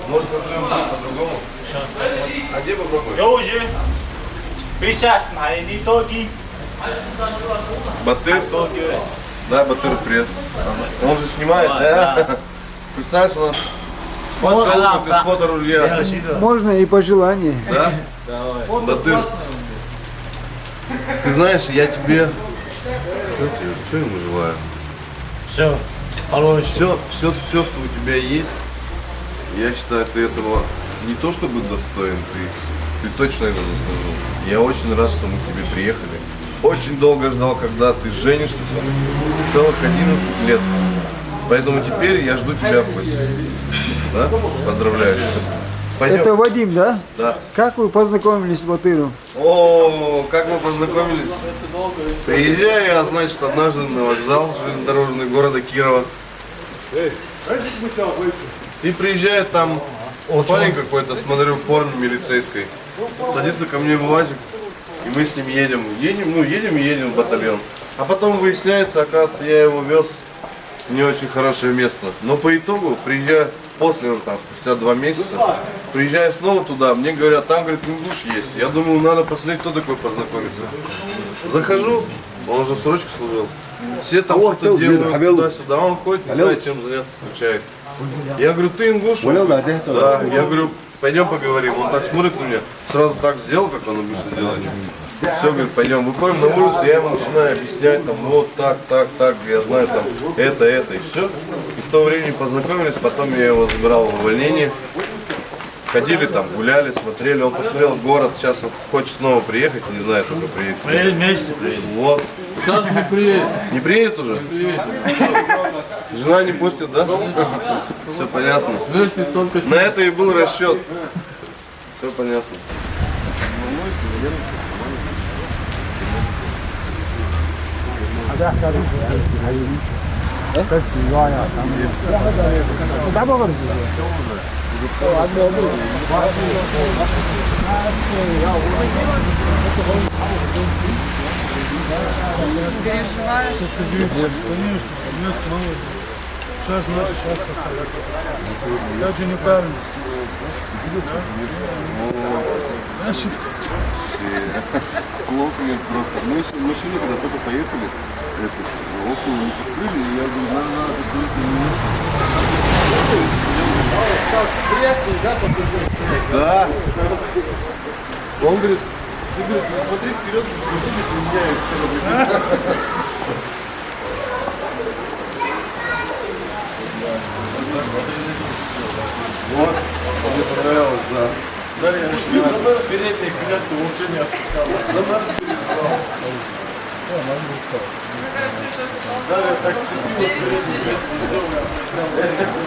Может, попробуем по-другому? А где попробуем? Я уже 50 майни тоги. Батыр? Да, Батыр, привет. Он же снимает, да? Представляешь, у нас пошел без фоторужья. Можно и по желанию. Да? Батыр. Ты знаешь, я тебе... Что ему желаю? Все, хорошо. Все, что у тебя есть, я считаю, ты этого не то чтобы достоин, ты точно это заслужил. Я очень рад, что мы к тебе приехали. Очень долго ждал, когда ты женишься, целых 11 лет. Поэтому теперь я жду тебя в гости. Да? Поздравляю тебя. Пойдем. Это Вадим, да? Да. Как вы познакомились с Батыром? О, как мы познакомились. Приезжаю я, значит, однажды на вокзал железнодорожный города Кирова. И приезжает там парень какой-то, смотрю, в форме милицейской. Садится ко мне в УАЗик, и мы с ним едем. Едем в батальон. А потом выясняется, оказывается, я его вез в не очень хорошее место. Но по итогу, приезжаю после, там, спустя 2 месяца, приезжаю снова туда, мне говорят, там, говорит, ингуш есть. Я думаю, надо посмотреть, кто такой, познакомиться. Захожу, он уже срочку служил. Все там что-то делают туда-сюда, он ходит, не знает, чем заняться, скучает. Я говорю, ты ингуш? Да, я говорю, пойдем поговорим. Он так смотрит на меня, сразу так сделал, как он обычно делает. Все, говорит, пойдем, выходим на улицу, я ему начинаю объяснять, там, вот так, я знаю, там, это, и все. И с того времени познакомились, потом я его забирал в увольнение. Ходили там, гуляли, смотрели, он посмотрел город, сейчас он хочет снова приехать, не знаю, только приедет. Приедет вместе, приедет. Вот. Сейчас не приедет. Не приедет уже? Не приедет. Жена не пустит, да? Все понятно. Вместе столько На это и был расчет. Все понятно. Переживаешь? Сейчас надо, сейчас поставить. Как же неправильно. Значит, Хлопали просто. Мы машину, когда только поехали, около не открыли, и я говорю, надо посмотреть. Да. Он говорит, ты, говорит, не смотри вперед, не меняешь все. Вот, мне понравилось, да. далее я начинаю. Передние колеса вообще не отпускала. Далее так сцепилась, передние колеса не